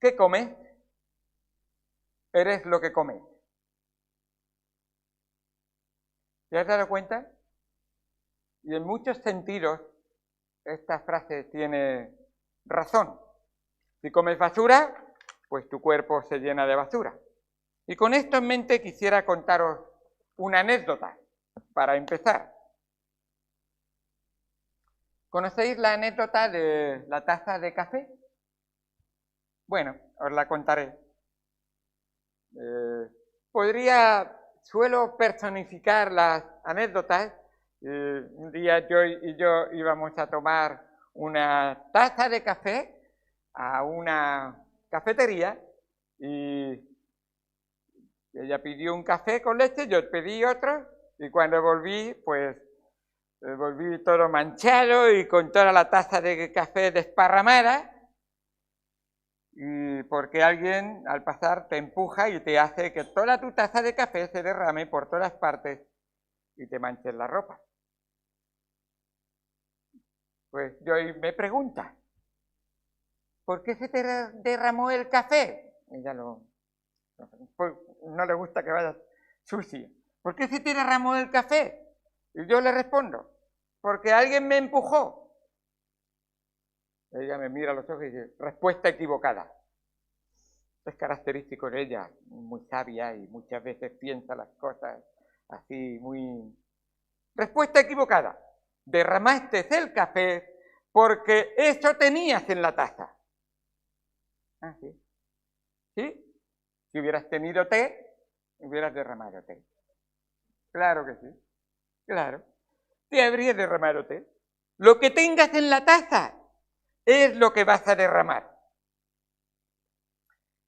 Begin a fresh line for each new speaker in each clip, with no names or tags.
¿Qué comes? Eres lo que comes. ¿Te has dado cuenta? Y en muchos sentidos esta frase tiene razón. Si comes basura, pues tu cuerpo se llena de basura. Y con esto en mente quisiera contaros una anécdota para empezar. ¿Conocéis la anécdota de la taza de café? Bueno, os la contaré. Suelo personificar las anécdotas. Un día yo íbamos a tomar una taza de café a una cafetería y ella pidió un café con leche, yo pedí otro y cuando volví, pues volví todo manchado y con toda la taza de café desparramada. Y porque alguien al pasar te empuja y te hace que toda tu taza de café se derrame por todas partes y te manches la ropa. Pues yo me pregunta, ¿por qué se te derramó el café? Ella pues no le gusta que vaya sucio. ¿Por qué se te derramó el café? Y yo le respondo, porque alguien me empujó. Ella me mira a los ojos y dice, respuesta equivocada. Es característico de ella, muy sabia y muchas veces piensa las cosas así muy... Respuesta equivocada. Derramaste el café porque eso tenías en la taza. Ah, sí. ¿Sí? Si hubieras tenido té, hubieras derramado té. Claro que sí. Claro. Te habrías derramado té. Lo que tengas en la taza es lo que vas a derramar.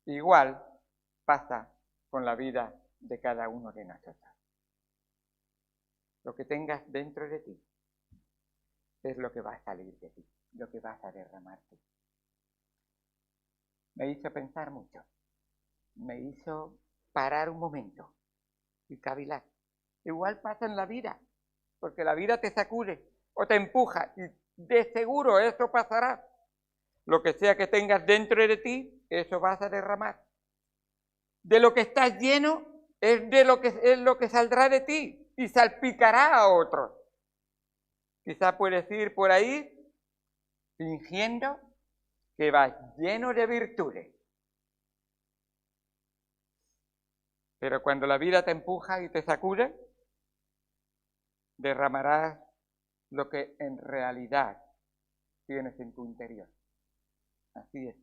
Igual pasa con la vida de cada uno de nosotros. Lo que tengas dentro de ti es lo que va a salir de ti, lo que vas a derramarte. Me hizo pensar mucho, me hizo parar un momento y cavilar. Igual pasa en la vida, porque la vida te sacude o te empuja y de seguro eso pasará. Lo que sea que tengas dentro de ti, eso vas a derramar. De lo que estás lleno es lo que saldrá de ti y salpicará a otros. Quizá puedes ir por ahí fingiendo que vas lleno de virtudes. Pero cuando la vida te empuja y te sacude, derramarás lo que en realidad tienes en tu interior. Así es.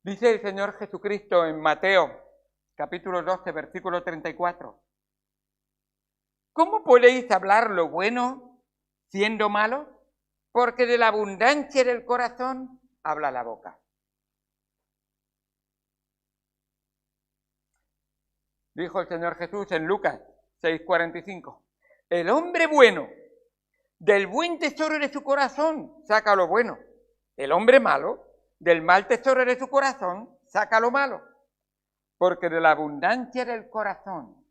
Dice el Señor Jesucristo en Mateo, capítulo 12, versículo 34. ¿Cómo podéis hablar lo bueno siendo malo? Porque de la abundancia del corazón habla la boca. Dijo el Señor Jesús en Lucas 6:45. El hombre bueno, del buen tesoro de su corazón, saca lo bueno. El hombre malo, del mal tesoro de su corazón, saca lo malo. Porque de la abundancia del corazón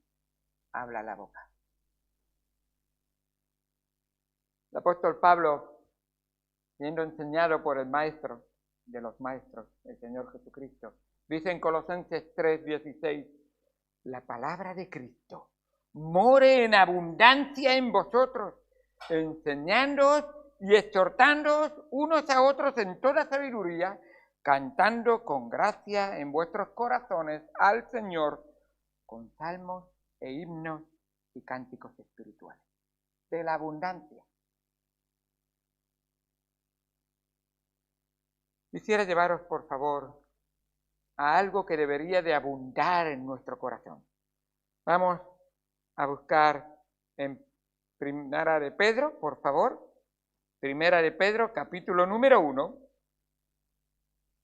habla la boca. El apóstol Pablo, siendo enseñado por el maestro de los maestros, el Señor Jesucristo, dice en Colosenses 3:16, la palabra de Cristo more en abundancia en vosotros, enseñándoos y exhortándoos unos a otros en toda sabiduría, cantando con gracia en vuestros corazones al Señor con salmos e himnos y cánticos espirituales. De la abundancia. Quisiera llevaros, por favor, a algo que debería de abundar en nuestro corazón. Vamos a buscar en Primera de Pedro, por favor. Primera de Pedro, capítulo número 1,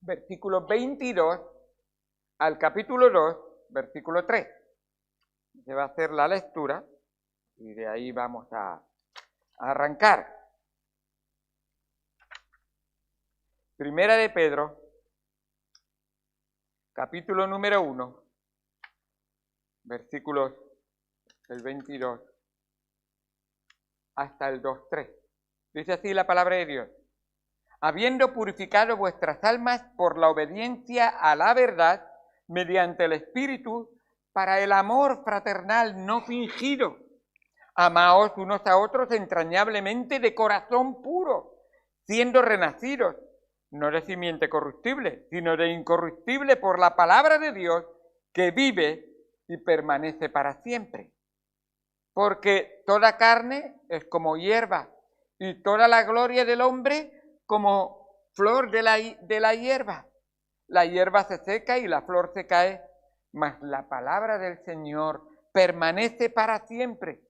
versículo 22 al capítulo 2, versículo 3. Se va a hacer la lectura y de ahí vamos a arrancar. Primera de Pedro, capítulo número 1, versículos del 22 hasta el 2:3. Dice así la palabra de Dios. habiendo purificado vuestras almas por la obediencia a la verdad, mediante el Espíritu, para el amor fraternal no fingido. Amaos unos a otros entrañablemente de corazón puro, siendo renacidos, no de simiente corruptible, sino de incorruptible por la palabra de Dios, que vive y permanece para siempre. Porque toda carne es como hierba, y toda la gloria del hombre como flor de la hierba. La hierba se seca y la flor se cae, mas la palabra del Señor permanece para siempre.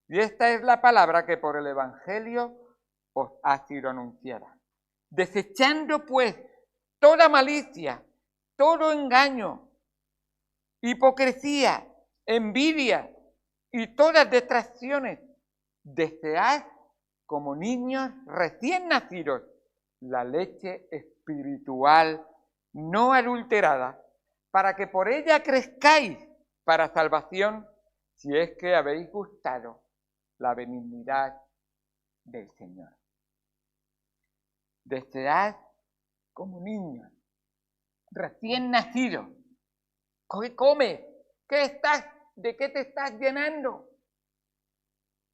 Y esta es la palabra que por el Evangelio os ha sido anunciada. Desechando pues toda malicia, todo engaño, hipocresía, envidia y todas detracciones, desead como niños recién nacidos la leche espiritual no adulterada, para que por ella crezcáis para salvación, si es que habéis gustado la benignidad del Señor. Desead como niños recién nacidos. ¿Qué comes? ¿De qué te estás llenando?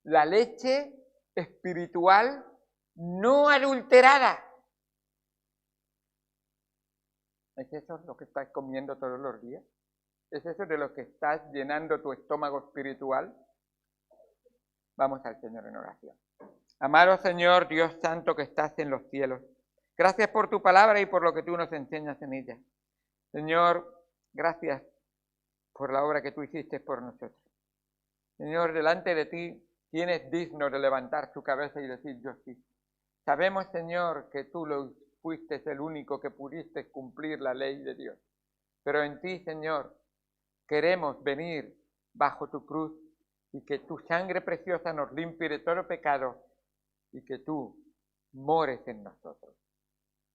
La leche espiritual no adulterada. ¿Es eso lo que estás comiendo todos los días? ¿Es eso de lo que estás llenando tu estómago espiritual? Vamos al Señor en oración. Amado Señor, Dios santo que estás en los cielos, gracias por tu palabra y por lo que tú nos enseñas en ella. Señor, gracias por la obra que tú hiciste por nosotros. Señor, delante de ti, ¿quién es digno de levantar su cabeza y decir yo sí? Sabemos, Señor, que tú fuiste el único que pudiste cumplir la ley de Dios. Pero en ti, Señor, queremos venir bajo tu cruz y que tu sangre preciosa nos limpie de todo pecado y que tú mores en nosotros.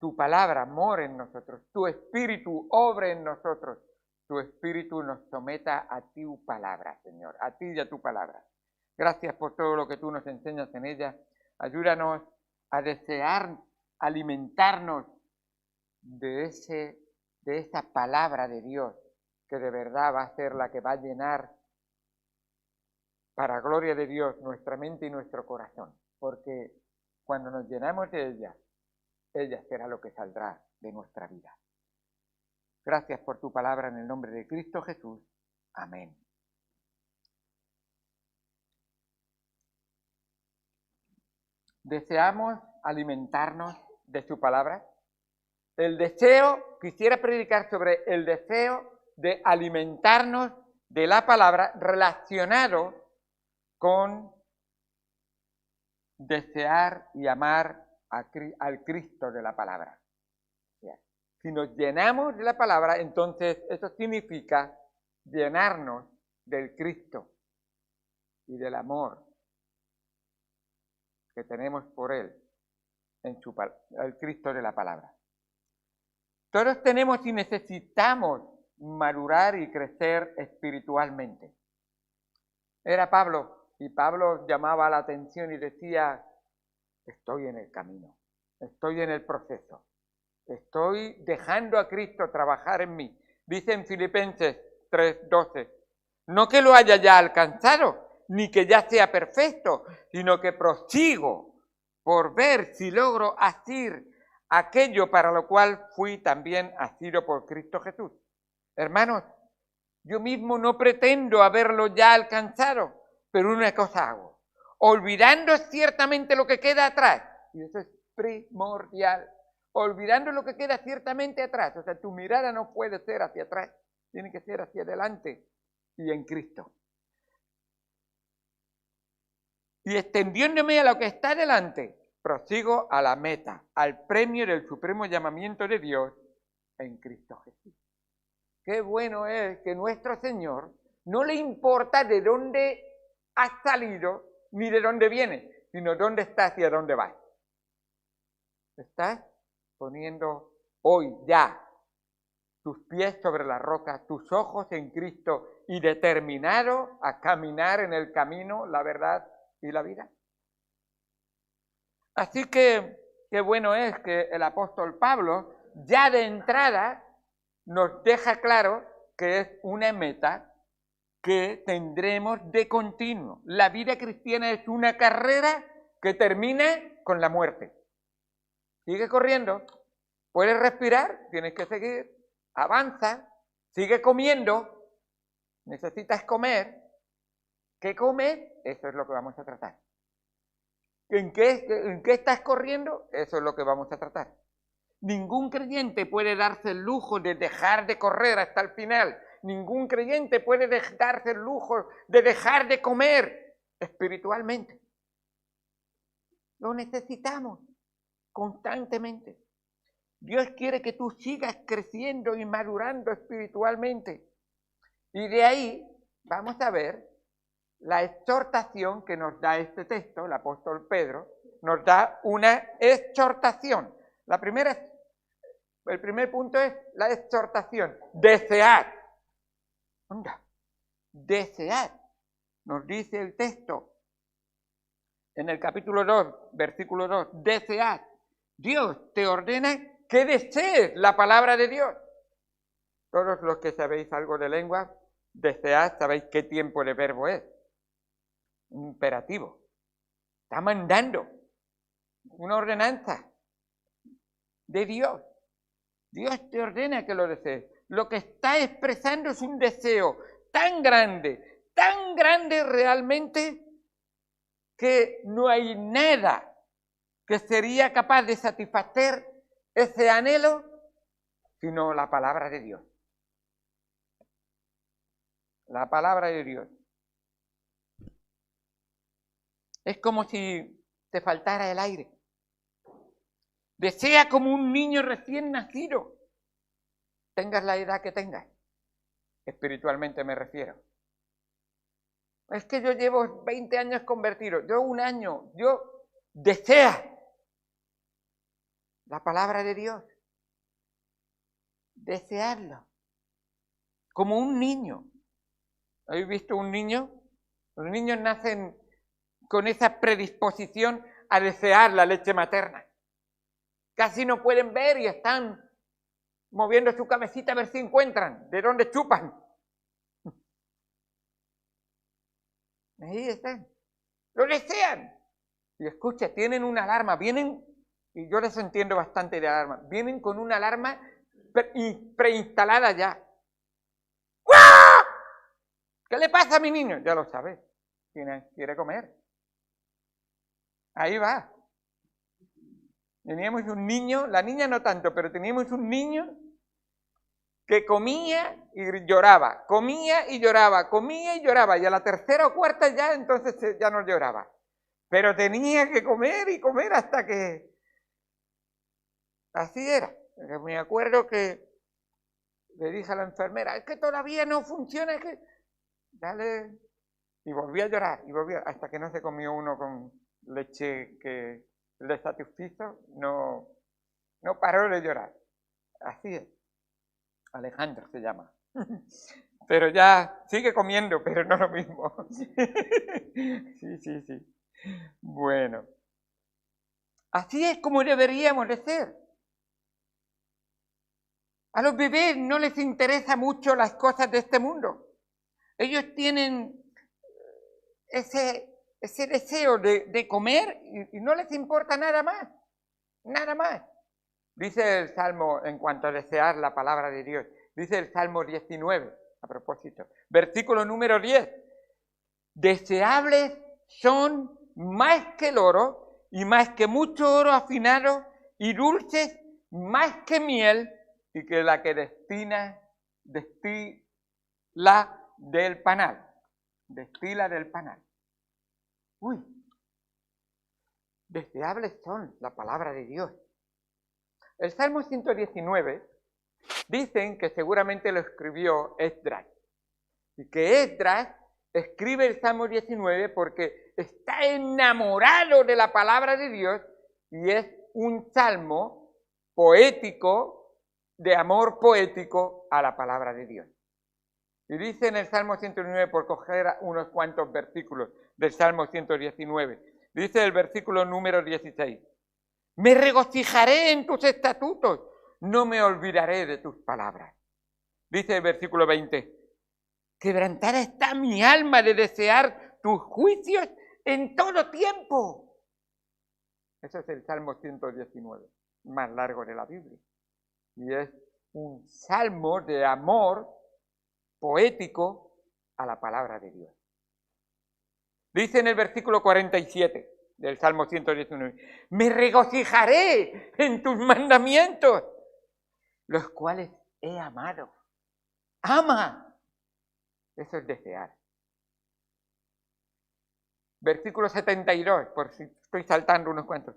Tu palabra more en nosotros, tu espíritu obre en nosotros, tu espíritu nos someta a tu palabra, Señor, a ti y a tu palabra. Gracias por todo lo que tú nos enseñas en ella. Ayúdanos a desear alimentarnos de esa palabra de Dios, que de verdad va a ser la que va a llenar para gloria de Dios nuestra mente y nuestro corazón, porque cuando nos llenamos de ella será lo que saldrá de nuestra vida. Gracias por tu palabra en el nombre de Cristo Jesús. Amén. ¿Deseamos alimentarnos de su palabra? Quisiera predicar sobre el deseo de alimentarnos de la palabra relacionado con desear y amar al Cristo de la palabra. Si nos llenamos de la palabra, entonces eso significa llenarnos del Cristo y del amor que tenemos por Él, el Cristo de la palabra. Todos tenemos y necesitamos madurar y crecer espiritualmente. Era Pablo, y Pablo llamaba la atención y decía, estoy en el camino, estoy en el proceso, estoy dejando a Cristo trabajar en mí. Dice en Filipenses 3:12, no que lo haya ya alcanzado, ni que ya sea perfecto, sino que prosigo por ver si logro hacer aquello para lo cual fui también asido por Cristo Jesús. Hermanos, yo mismo no pretendo haberlo ya alcanzado, pero una cosa hago, olvidando ciertamente lo que queda atrás, y eso es primordial, olvidando lo que queda ciertamente atrás, o sea, tu mirada no puede ser hacia atrás, tiene que ser hacia adelante y en Cristo. Y extendiéndome a lo que está delante, prosigo a la meta, al premio del supremo llamamiento de Dios en Cristo Jesús. Qué bueno es que nuestro Señor no le importa de dónde has salido ni de dónde vienes, sino dónde estás y a dónde vas. Estás poniendo hoy ya tus pies sobre la roca, tus ojos en Cristo y determinado a caminar en el camino, la verdad y la vida. Así que qué bueno es que el apóstol Pablo ya de entrada nos deja claro que es una meta que tendremos de continuo. La vida cristiana es una carrera que termina con la muerte. Sigue corriendo, puedes respirar, tienes que seguir, avanza, sigue comiendo, necesitas comer. ¿Qué comes? Eso es lo que vamos a tratar. ¿En qué estás corriendo? Eso es lo que vamos a tratar. Ningún creyente puede darse el lujo de dejar de correr hasta el final. Ningún creyente puede darse el lujo de dejar de comer espiritualmente. Lo necesitamos constantemente. Dios quiere que tú sigas creciendo y madurando espiritualmente. Y de ahí vamos a ver la exhortación que nos da este texto. El apóstol Pedro nos da una exhortación. El primer punto es la exhortación. Desead. Anda, desead. Nos dice el texto en el capítulo 2, versículo 2. Desead. Dios te ordena que desees la palabra de Dios. Todos los que sabéis algo de lengua, desead, sabéis qué tiempo de verbo es. Un imperativo. Está mandando una ordenanza de Dios. Dios te ordena que lo desees. Lo que está expresando es un deseo tan grande realmente, que no hay nada que sería capaz de satisfacer ese anhelo, sino la palabra de Dios. La palabra de Dios. Es como si te faltara el aire. Desea como un niño recién nacido, tengas la edad que tengas. Espiritualmente me refiero. Es que yo llevo 20 años convertido, yo un año, yo desea la palabra de Dios. Desearlo. Como un niño. ¿Habéis visto un niño? Los niños nacen con esa predisposición a desear la leche materna. Casi no pueden ver y están moviendo su cabecita a ver si encuentran de dónde chupan. Ahí están. Lo desean. Y escucha, tienen una alarma, vienen, y yo les entiendo bastante de alarma, vienen con una alarma preinstalada ya. ¡Guau! ¿Qué le pasa a mi niño? Ya lo sabes, quiere comer. Ahí va. Teníamos un niño, la niña no tanto, pero teníamos un niño que comía y lloraba, comía y lloraba, comía y lloraba, y a la tercera o cuarta ya entonces ya no lloraba. Pero tenía que comer y comer hasta que... Así era. Me acuerdo que le dije a la enfermera, es que todavía no funciona, es que... Dale... Y volví a llorar, hasta que no se comió uno con leche que le satisfizo, no paró de llorar. Así es. Alejandro se llama. Pero ya sigue comiendo, pero no lo mismo. Sí. Bueno. Así es como deberíamos de ser. A los bebés no les interesa mucho las cosas de este mundo. Ellos tienen ese deseo de comer y no les importa nada más. Nada más. Dice el Salmo, en cuanto a desear la palabra de Dios, dice el Salmo 19, a propósito, versículo número 10. Deseables son más que el oro y más que mucho oro afinado y dulces más que miel y que la que destila del panal. Destila del panal. Uy, deseables son la palabra de Dios. El Salmo 119 dicen que seguramente lo escribió Esdras. Y que Esdras escribe el Salmo 19 porque está enamorado de la palabra de Dios y es un salmo poético, de amor poético a la palabra de Dios. Y dice en el Salmo 119, por coger unos cuantos versículos del Salmo 119, dice el versículo número 16. Me regocijaré en tus estatutos, no me olvidaré de tus palabras. Dice el versículo 20, quebrantada está mi alma de desear tus juicios en todo tiempo. Ese es el Salmo 119, más largo de la Biblia. Y es un salmo de amor poético a la palabra de Dios. Dice en el versículo 47 del Salmo 119, me regocijaré en tus mandamientos, los cuales he amado. Ama. Eso es desear. Versículo 72, por si estoy saltando unos cuantos.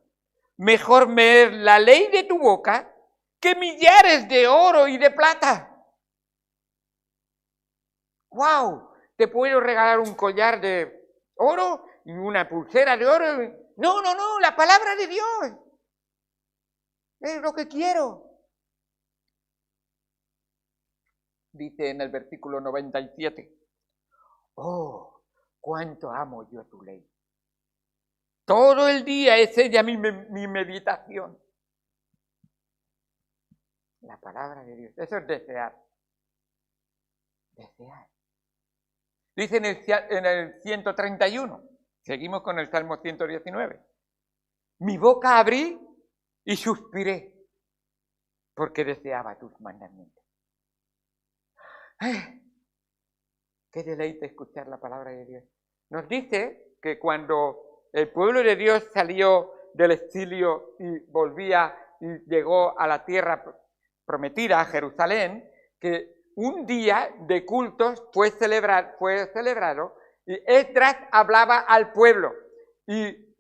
Mejor me es la ley de tu boca que millares de oro y de plata. ¡Wow! Te puedo regalar un collar de oro y una pulsera de oro. No, no, no, la palabra de Dios. Es lo que quiero. Dice en el versículo 97. Oh, cuánto amo yo tu ley. Todo el día es ella mi meditación. La palabra de Dios. Eso es desear. Desear. Dice en el 131. Seguimos con el Salmo 119. Mi boca abrí y suspiré porque deseaba tus mandamientos. Qué deleite escuchar la palabra de Dios. Nos dice que cuando el pueblo de Dios salió del exilio y volvía y llegó a la tierra prometida, a Jerusalén, que un día de cultos fue celebrado y Esdras hablaba al pueblo y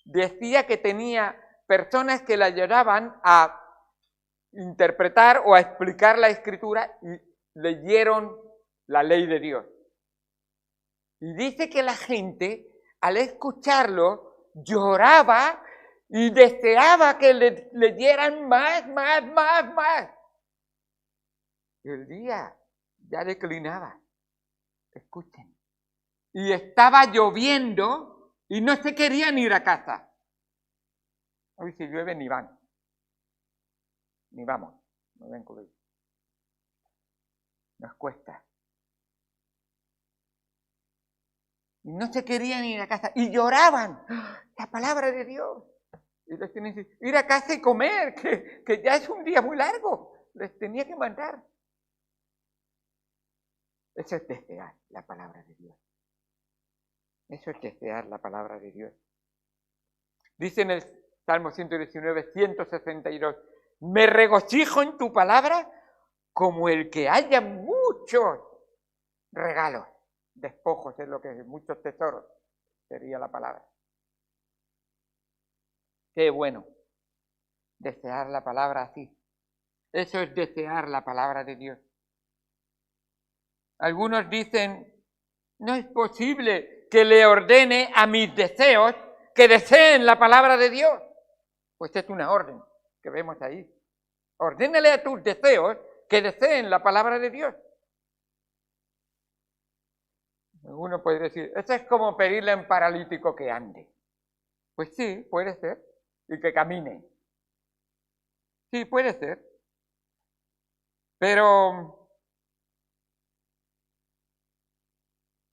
decía que tenía personas que le ayudaban a interpretar o a explicar la escritura y leyeron la ley de Dios. Y dice que la gente, al escucharlo, lloraba y deseaba que le leyeran más. El día ya declinaba. Escuchen. Y estaba lloviendo y no se querían ir a casa. Hoy si llueve ni van. Ni vamos. No ven con ellos. Nos cuesta. Y no se querían ir a casa. Y lloraban. La palabra de Dios. Y les tenían que decir, ir a casa y comer, que ya es un día muy largo. Les tenía que mandar. Eso es desear la palabra de Dios. Eso es desear la palabra de Dios. Dice en el Salmo 119, 162, me regocijo en tu palabra como el que haya muchos regalos. Despojos es lo que es, muchos tesoros sería la palabra. Qué bueno desear la palabra así. Eso es desear la palabra de Dios. Algunos dicen, no es posible que le ordene a mis deseos que deseen la palabra de Dios. Pues es una orden que vemos ahí. Ordénale a tus deseos que deseen la palabra de Dios. Uno puede decir, eso es como pedirle a un paralítico que ande. Pues sí, puede ser. Y que camine. Sí, puede ser. Pero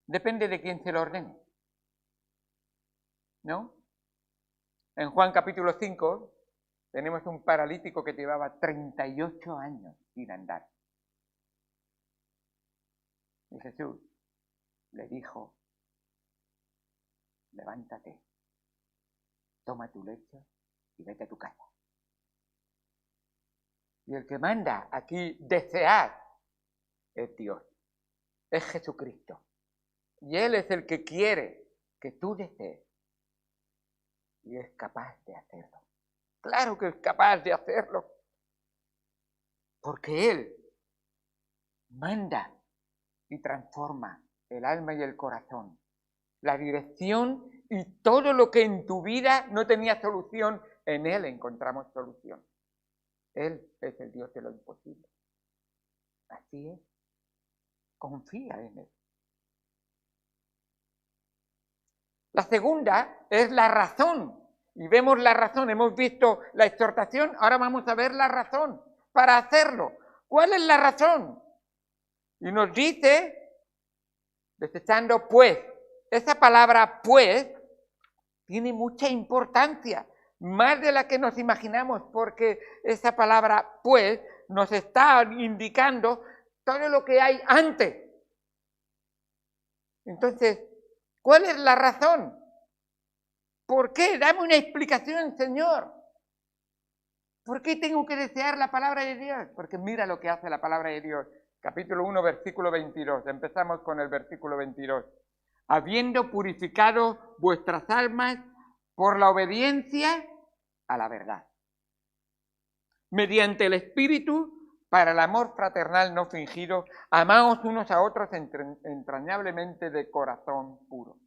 depende de quién se lo ordene. ¿No? En Juan capítulo 5 tenemos un paralítico que llevaba 38 años sin andar. Y Jesús le dijo, levántate, toma tu lecho y vete a tu casa. Y el que manda aquí desear es Dios, es Jesucristo. Y Él es el que quiere que tú desees. Y es capaz de hacerlo. Claro que es capaz de hacerlo. Porque Él manda y transforma el alma y el corazón. La dirección y todo lo que en tu vida no tenía solución, en Él encontramos solución. Él es el Dios de lo imposible. Así es. Confía en Él. La segunda es la razón y vemos la razón. Hemos visto la exhortación, ahora vamos a ver la razón para hacerlo. ¿Cuál es la razón? Y nos dice, desechando pues, esa palabra pues tiene mucha importancia, más de la que nos imaginamos, porque esa palabra pues nos está indicando todo lo que hay antes. Entonces, ¿cuál es la razón? ¿Por qué? Dame una explicación, Señor. ¿Por qué tengo que desear la palabra de Dios? Porque mira lo que hace la palabra de Dios. Capítulo 1, versículo 22. Empezamos con el versículo 22. Habiendo purificado vuestras almas por la obediencia a la verdad, mediante el Espíritu, para el amor fraternal no fingido, amaos unos a otros entrañablemente de corazón puro.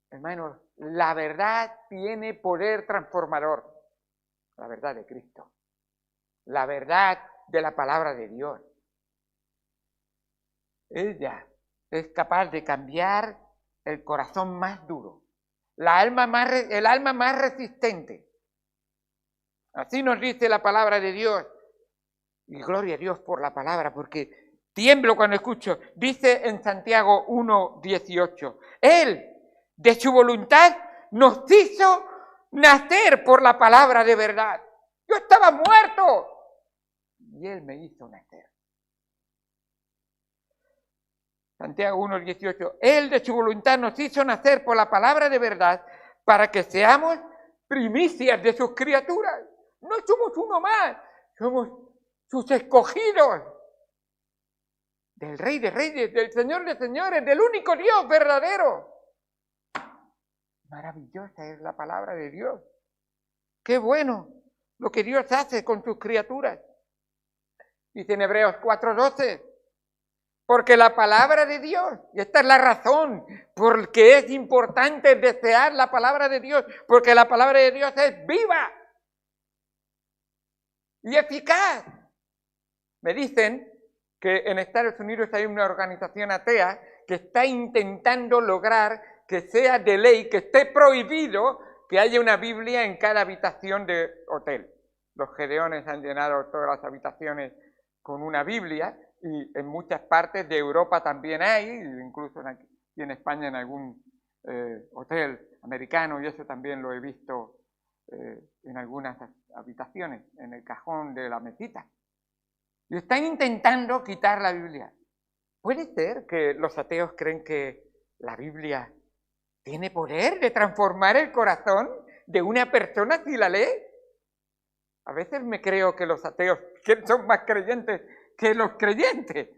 Hermanos, la verdad tiene poder transformador. La verdad de Cristo. La verdad de la palabra de Dios. Ella es capaz de cambiar el corazón más duro, el alma más resistente. Así nos dice la palabra de Dios. Y gloria a Dios por la palabra, porque tiemblo cuando escucho. Dice en Santiago 1:18, Él, de su voluntad, nos hizo nacer por la palabra de verdad. Yo estaba muerto y Él me hizo nacer. Santiago 1:18, Él de su voluntad nos hizo nacer por la palabra de verdad para que seamos primicias de sus criaturas. No somos uno más, somos sus escogidos. Del Rey de Reyes, del Señor de Señores, del único Dios verdadero. Maravillosa es la palabra de Dios. Qué bueno lo que Dios hace con sus criaturas. Dice en Hebreos 4:12, porque la palabra de Dios, y esta es la razón por que es importante desear la palabra de Dios, porque la palabra de Dios es viva y eficaz. Me dicen que en Estados Unidos hay una organización atea que está intentando lograr que sea de ley, que esté prohibido que haya una Biblia en cada habitación de hotel. Los gedeones han llenado todas las habitaciones con una Biblia y en muchas partes de Europa también hay, incluso aquí en España en algún hotel americano, y eso también lo he visto en algunas habitaciones, en el cajón de la mesita. Y están intentando quitar la Biblia. ¿Puede ser que los ateos creen que la Biblia tiene poder de transformar el corazón de una persona si la lee? A veces me creo que los ateos son más creyentes que los creyentes,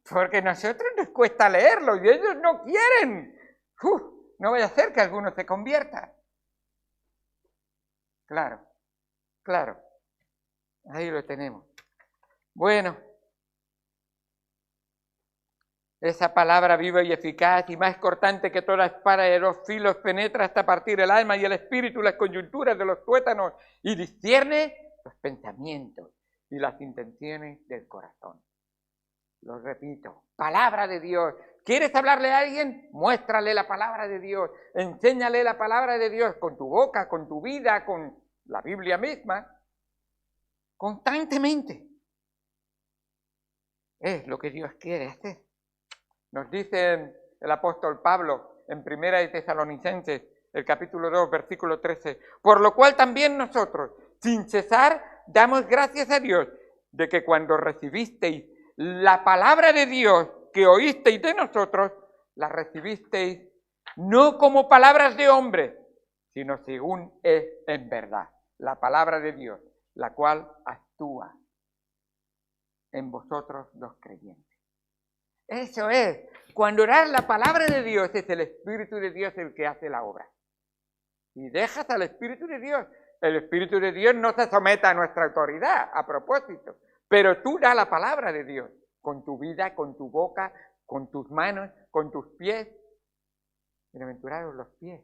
porque a nosotros nos cuesta leerlo y ellos no quieren. No vaya a ser que alguno se convierta. Claro, claro. Ahí lo tenemos. Bueno, esa palabra viva y eficaz y más cortante que toda espada de 2 filos penetra hasta partir el alma y el espíritu, las coyunturas de los tuétanos y discierne los pensamientos y las intenciones del corazón. Lo repito, palabra de Dios. ¿Quieres hablarle a alguien? Muéstrale la palabra de Dios. Enséñale la palabra de Dios con tu boca, con tu vida, con la Biblia misma. Constantemente. Es lo que Dios quiere hacer. Nos dice el apóstol Pablo en 1 de Tesalonicenses, el capítulo 2, versículo 13. Por lo cual también nosotros, sin cesar, damos gracias a Dios de que cuando recibisteis la palabra de Dios que oísteis de nosotros, la recibisteis no como palabras de hombres, sino según es en verdad, la palabra de Dios, la cual actúa en vosotros los creyentes. Eso es, cuando orar la palabra de Dios, es el Espíritu de Dios el que hace la obra. Y dejas al Espíritu de Dios. El Espíritu de Dios no se somete a nuestra autoridad, a propósito. Pero tú da la palabra de Dios, con tu vida, con tu boca, con tus manos, con tus pies. Bienaventurados los pies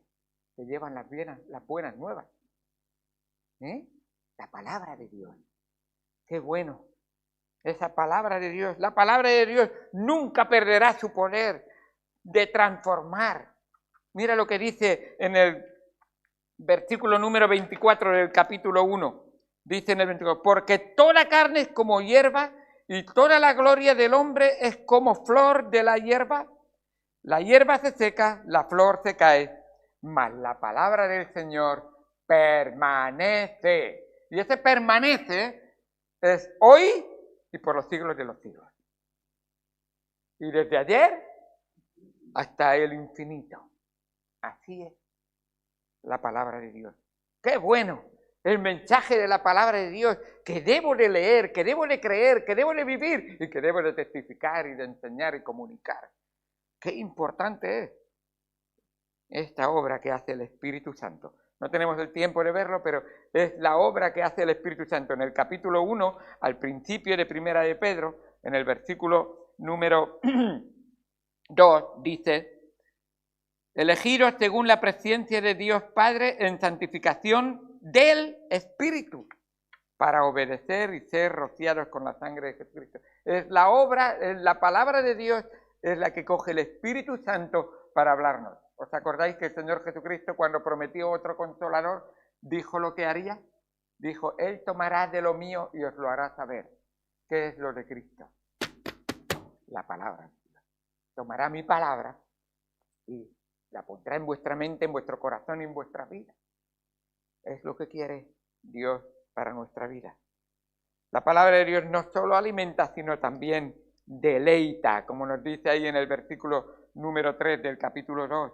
que llevan las buenas nuevas. La palabra de Dios. Qué bueno. Esa palabra de Dios, la palabra de Dios nunca perderá su poder de transformar. Mira lo que dice en el versículo número 24 del capítulo 1, dice en el 24, porque toda carne es como hierba y toda la gloria del hombre es como flor de la hierba. La hierba se seca, la flor se cae, mas la palabra del Señor permanece. Y ese permanece es hoy y por los siglos de los siglos. Y desde ayer hasta el infinito. Así es la palabra de Dios. ¡Qué bueno! El mensaje de la palabra de Dios que debo de leer, que debo de creer, que debo de vivir y que debo de testificar y de enseñar y comunicar. ¡Qué importante es esta obra que hace el Espíritu Santo! No tenemos el tiempo de verlo, pero es la obra que hace el Espíritu Santo. En el capítulo 1, al principio de Primera de Pedro, en el versículo número 2, dice: elegidos según la presencia de Dios Padre en santificación del Espíritu, para obedecer y ser rociados con la sangre de Jesucristo. Es la obra, la palabra de Dios es la que coge el Espíritu Santo para hablarnos. ¿Os acordáis que el Señor Jesucristo, cuando prometió otro Consolador, dijo lo que haría? Dijo: Él tomará de lo mío y os lo hará saber. ¿Qué es lo de Cristo? La palabra. Tomará mi palabra y la pondrá en vuestra mente, en vuestro corazón y en vuestra vida. Es lo que quiere Dios para nuestra vida. La palabra de Dios no solo alimenta, sino también deleita, como nos dice ahí en el versículo número 3 del capítulo 2.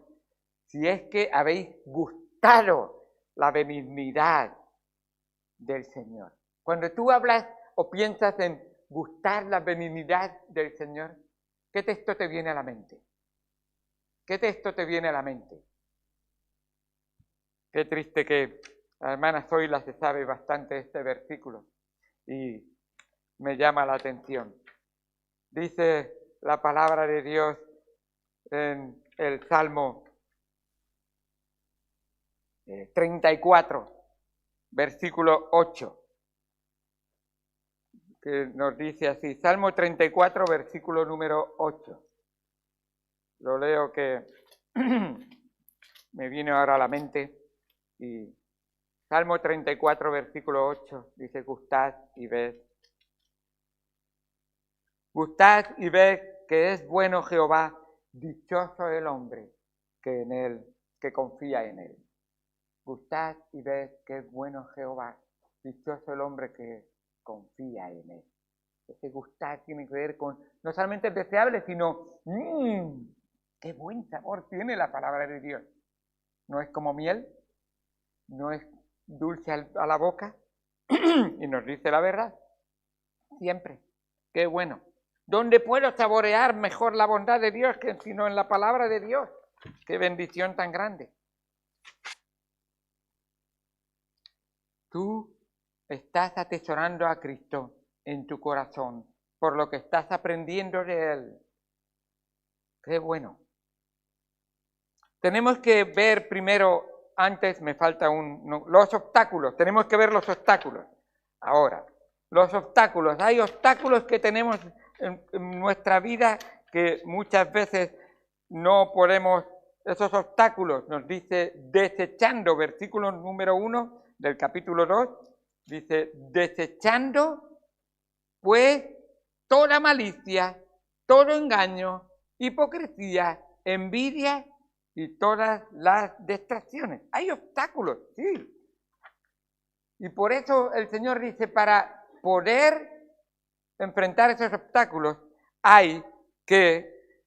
Si es que habéis gustado la benignidad del Señor. Cuando tú hablas o piensas en gustar la benignidad del Señor, ¿qué texto te viene a la mente? ¿Qué texto te viene a la mente? Qué triste que la hermana Zoila se sabe bastante este versículo y me llama la atención. Dice la palabra de Dios en el Salmo 34, versículo 8, que nos dice así, Salmo 34, versículo número 8. Lo leo que me viene ahora a la mente. Y Salmo 34, versículo 8, dice: gustad y ved. Gustad y ved que es bueno Jehová, dichoso el hombre que confía en él. Gustad y ved que es bueno Jehová, dichoso el hombre que confía en él. Ese gustar tiene que ver con, no solamente es deseable, sino, qué buen sabor tiene la palabra de Dios. No es como miel, no es dulce a la boca, y nos dice la verdad, siempre. Qué bueno. ¿Dónde puedo saborear mejor la bondad de Dios que sino en la palabra de Dios? Qué bendición tan grande. Tú estás atesorando a Cristo en tu corazón, por lo que estás aprendiendo de Él. Qué bueno. Tenemos que ver primero, antes me falta los obstáculos, tenemos que ver los obstáculos. Ahora, los obstáculos, hay obstáculos que tenemos en nuestra vida que muchas veces no podemos, esos obstáculos nos dice desechando, versículo número 1 del capítulo 2, dice desechando pues toda malicia, todo engaño, hipocresía, envidia y todas las distracciones. Hay obstáculos, sí. Y por eso el Señor dice, para poder enfrentar esos obstáculos, hay que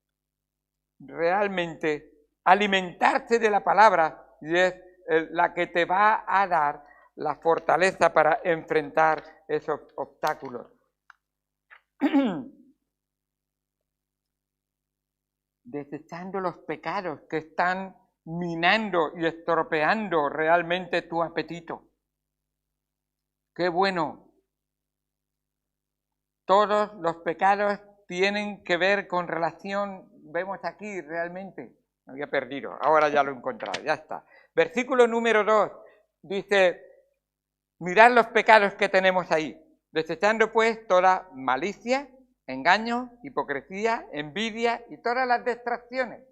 realmente alimentarse de la palabra y es la que te va a dar la fortaleza para enfrentar esos obstáculos. Desechando los pecados que están minando y estropeando realmente tu apetito. Qué bueno. Todos los pecados tienen que ver con relación, vemos aquí realmente, me había perdido, ahora ya lo he encontrado, ya está. Versículo número 2 dice, mirad los pecados que tenemos ahí, desechando pues toda malicia, engaño, hipocresía, envidia y todas las distracciones.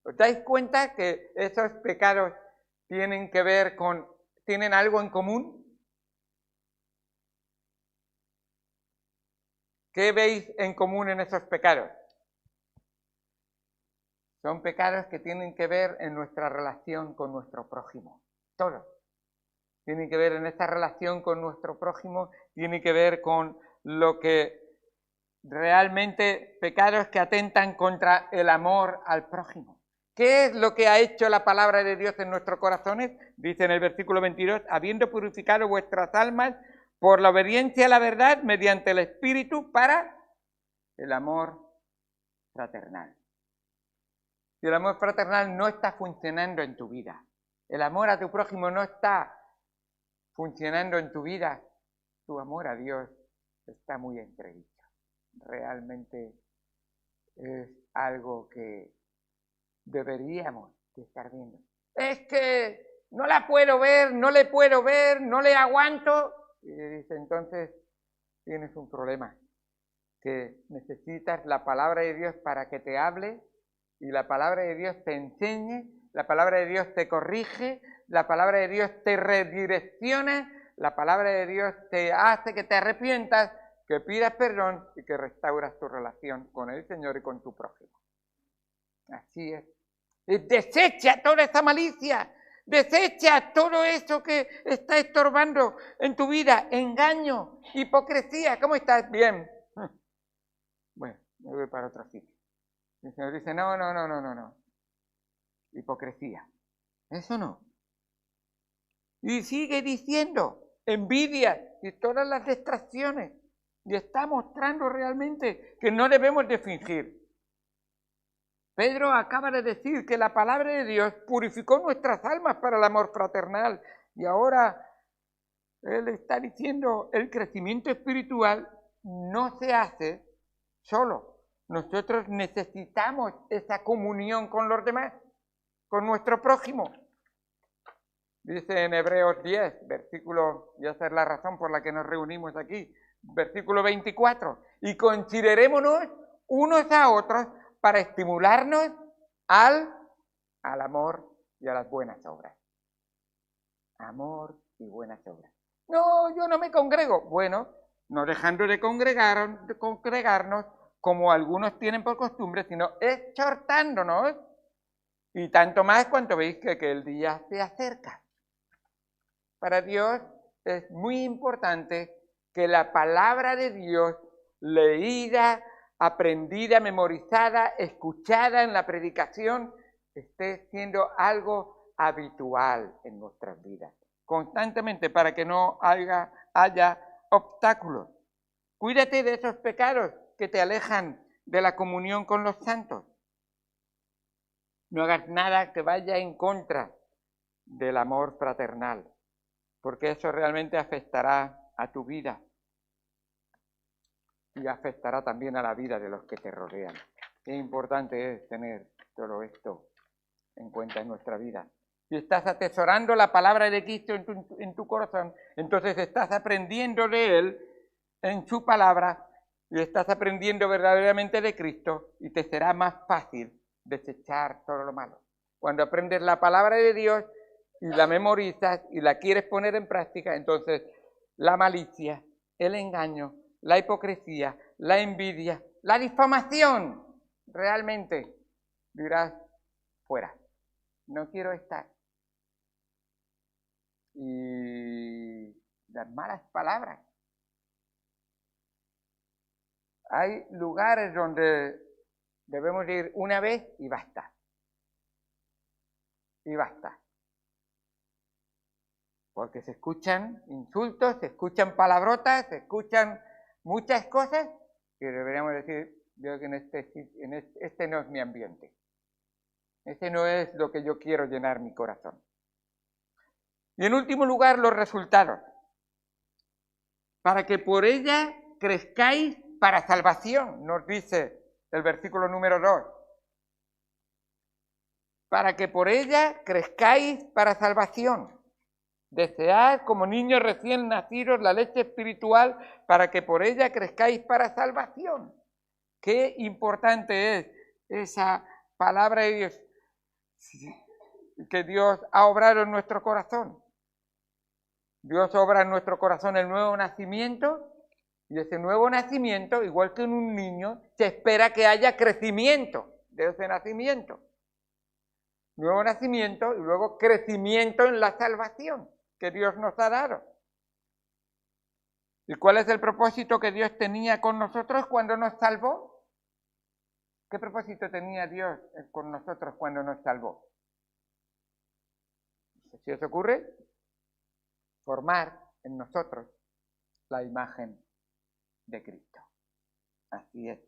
¿Os dais cuenta que esos pecados tienen algo en común. ¿Qué veis en común en esos pecados? Son pecados que tienen que ver en nuestra relación con nuestro prójimo. Todos. Tienen que ver en esta relación con nuestro prójimo, tiene que ver con lo que realmente pecados que atentan contra el amor al prójimo. ¿Qué es lo que ha hecho la palabra de Dios en nuestros corazones? Dice en el versículo 22, habiendo purificado vuestras almas por la obediencia a la verdad mediante el Espíritu para el amor fraternal. Si el amor fraternal no está funcionando en tu vida, el amor a tu prójimo no está funcionando en tu vida, tu amor a Dios está muy entredicho. Realmente es algo que deberíamos de estar viendo. Es que no la puedo ver, no le puedo ver, no le aguanto. Y dice, entonces tienes un problema, que necesitas la palabra de Dios para que te hable, y la palabra de Dios te enseñe, la palabra de Dios te corrige, la palabra de Dios te redirecciona, la palabra de Dios te hace que te arrepientas, que pidas perdón y que restauras tu relación con el Señor y con tu prójimo. Así es. Desecha toda esa malicia, desecha todo eso que está estorbando en tu vida, engaño, hipocresía. ¿Cómo estás? Bien. Bueno, me voy para otro sitio. El Señor dice, no. Hipocresía. Eso no. Y sigue diciendo, envidia y todas las distracciones. Y está mostrando realmente que no debemos de fingir. Pedro acaba de decir que la palabra de Dios purificó nuestras almas para el amor fraternal. Y ahora él está diciendo, el crecimiento espiritual no se hace solo. Nosotros necesitamos esa comunión con los demás, con nuestro prójimo. Dice en Hebreos 10, versículo, y esa es la razón por la que nos reunimos aquí, versículo 24, y considerémonos unos a otros para estimularnos al amor y a las buenas obras. Amor y buenas obras. No, yo no me congrego. Bueno, no dejando de congregarnos como algunos tienen por costumbre, sino exhortándonos, y tanto más cuanto veis que el día se acerca. Para Dios es muy importante que la palabra de Dios, leída, aprendida, memorizada, escuchada en la predicación, esté siendo algo habitual en nuestras vidas, constantemente, para que no haya obstáculos. Cuídate de esos pecados que te alejan de la comunión con los santos. No hagas nada que vaya en contra del amor fraternal, porque eso realmente afectará a tu vida y afectará también a la vida de los que te rodean. Qué importante es tener todo esto en cuenta en nuestra vida. Si estás atesorando la palabra de Cristo en tu corazón, entonces estás aprendiendo de Él en su palabra y estás aprendiendo verdaderamente de Cristo, y te será más fácil desechar todo lo malo. Cuando aprendes la palabra de Dios y la memorizas y la quieres poner en práctica, entonces la malicia, el engaño, la hipocresía, la envidia, la difamación, realmente dirás, fuera, no quiero estar. Y las malas palabras. Hay lugares donde debemos ir una vez y basta. Y basta. Porque se escuchan insultos, se escuchan palabrotas, se escuchan muchas cosas que deberíamos decir, yo que este no es mi ambiente. Este no es lo que yo quiero llenar mi corazón. Y en último lugar, los resultados. Para que por ella crezcáis para salvación, nos dice el versículo número 2. Para que por ella crezcáis para salvación. Desead como niños recién nacidos la leche espiritual para que por ella crezcáis para salvación. Qué importante es esa palabra de Dios. que Dios ha obrado en nuestro corazón. Dios obra en nuestro corazón el nuevo nacimiento, y ese nuevo nacimiento, igual que en un niño, se espera que haya crecimiento de ese nacimiento. Nuevo nacimiento y luego crecimiento en la salvación que Dios nos ha dado. ¿Y cuál es el propósito que Dios tenía con nosotros cuando nos salvó? ¿Qué propósito tenía Dios con nosotros cuando nos salvó? ¿Si os ocurre? Formar en nosotros la imagen de Cristo. Así es.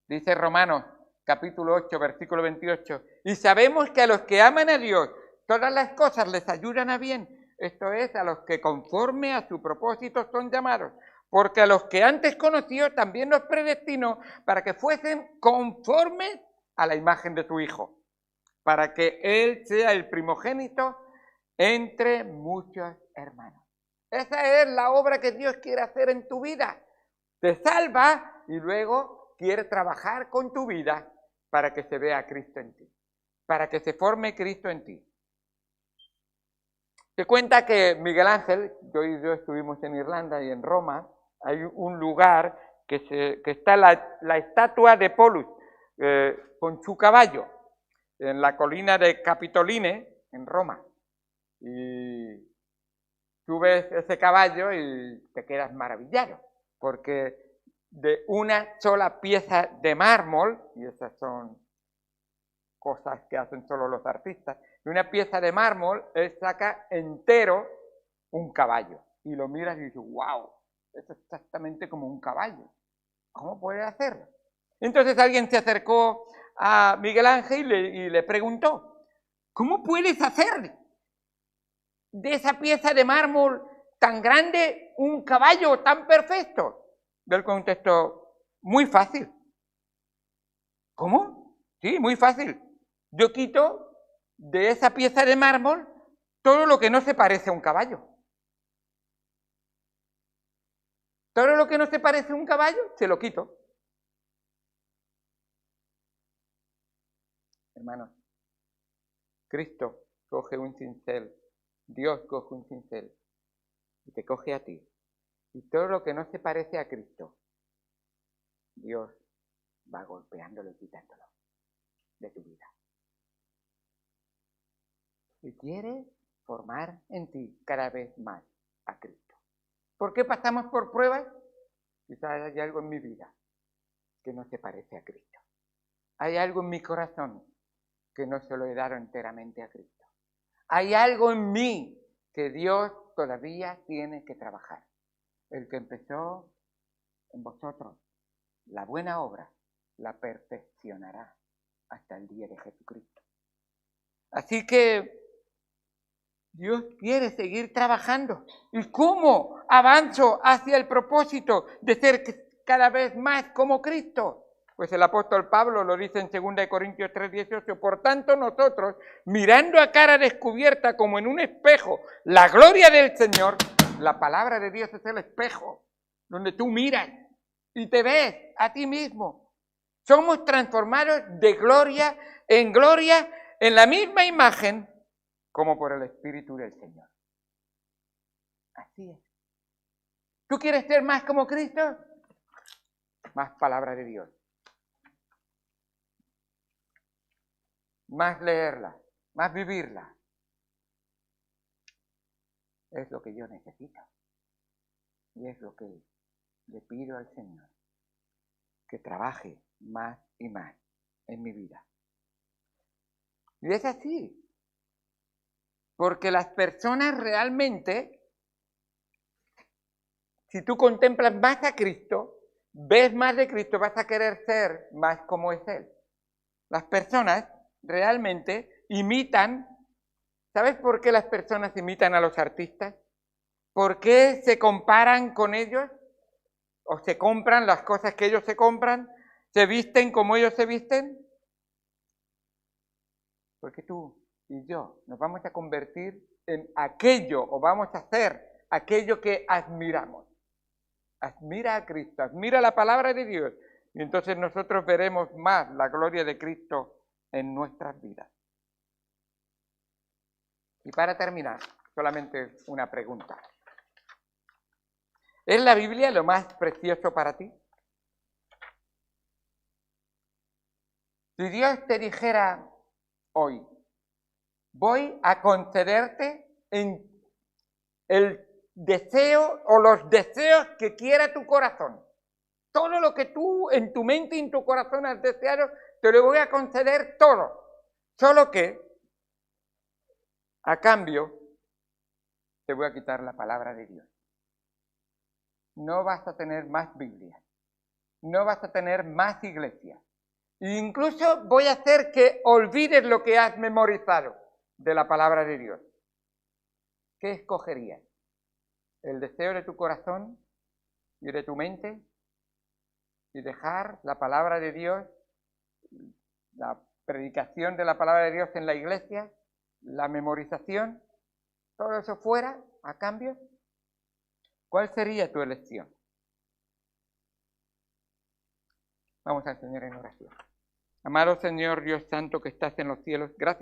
Dice Romanos capítulo 8, versículo 28, y sabemos que a los que aman a Dios, todas las cosas les ayudan a bien, esto es, a los que conforme a su propósito son llamados, porque a los que antes conoció también los predestinó para que fuesen conformes a la imagen de su Hijo, para que Él sea el primogénito entre muchos hermanos. Esa es la obra que Dios quiere hacer en tu vida. Te salva y luego quiere trabajar con tu vida para que se vea Cristo en ti, para que se forme Cristo en ti. Te cuenta que Miguel Ángel, yo y yo estuvimos en Irlanda y en Roma, hay un lugar que está la estatua de Polus con su caballo en la colina de Capitoline en Roma. Y tú ves ese caballo y te quedas maravillado, porque de una sola pieza de mármol, y esas son cosas que hacen solo los artistas, de una pieza de mármol él saca entero un caballo, y lo miras y dices, wow, eso es exactamente como un caballo, ¿cómo puede hacerlo? Entonces alguien se acercó a Miguel Ángel y le preguntó, ¿cómo puedes hacer de esa pieza de mármol tan grande un caballo tan perfecto? Él contestó, muy fácil. ¿Cómo? Sí, muy fácil. Yo quito de esa pieza de mármol todo lo que no se parece a un caballo. Todo lo que no se parece a un caballo, se lo quito. Hermanos, Cristo coge un cincel, Dios coge un cincel y te coge a ti. Y todo lo que no se parece a Cristo, Dios va golpeándolo y quitándolo de tu vida. Y quiere formar en ti cada vez más a Cristo. ¿Por qué pasamos por pruebas? Quizás hay algo en mi vida que no se parece a Cristo. Hay algo en mi corazón que no se lo he dado enteramente a Cristo. Hay algo en mí que Dios todavía tiene que trabajar. El que empezó en vosotros la buena obra, la perfeccionará hasta el día de Jesucristo. Así que Dios quiere seguir trabajando. ¿Y cómo avanzo hacia el propósito de ser cada vez más como Cristo? Pues el apóstol Pablo lo dice en 2 Corintios 3:18. Por tanto nosotros, mirando a cara descubierta como en un espejo la gloria del Señor, la palabra de Dios es el espejo donde tú miras y te ves a ti mismo. Somos transformados de gloria en la misma imagen como por el Espíritu del Señor. Así es. ¿Tú quieres ser más como Cristo? Más palabra de Dios. Más leerla, más vivirla. Es lo que yo necesito. Y es lo que le pido al Señor. Que trabaje más y más en mi vida. Y es así. Porque las personas realmente, si tú contemplas más a Cristo, ves más de Cristo, vas a querer ser más como es Él. Las personas realmente imitan. ¿Sabes por qué las personas imitan a los artistas? ¿Por qué se comparan con ellos? ¿O se compran las cosas que ellos se compran? ¿Se visten como ellos se visten? Porque tú y yo nos vamos a convertir en aquello, o vamos a hacer aquello que admiramos. Admira a Cristo, admira la palabra de Dios, y entonces nosotros veremos más la gloria de Cristo en nuestras vidas. Y para terminar, solamente una pregunta. ¿Es la Biblia lo más precioso para ti? Si Dios te dijera hoy, voy a concederte en el deseo o los deseos que quiera tu corazón. Todo lo que tú en tu mente y en tu corazón has deseado, te lo voy a conceder todo. Solo que, a cambio, te voy a quitar la palabra de Dios. No vas a tener más Biblia. No vas a tener más iglesia. Incluso voy a hacer que olvides lo que has memorizado de la palabra de Dios. ¿Qué escogerías? ¿El deseo de tu corazón y de tu mente? ¿Y dejar la palabra de Dios, la predicación de la palabra de Dios en la iglesia, la memorización, todo eso fuera a cambio? ¿Cuál sería tu elección? Vamos al Señor en oración. Amado Señor Dios Santo que estás en los cielos, gracias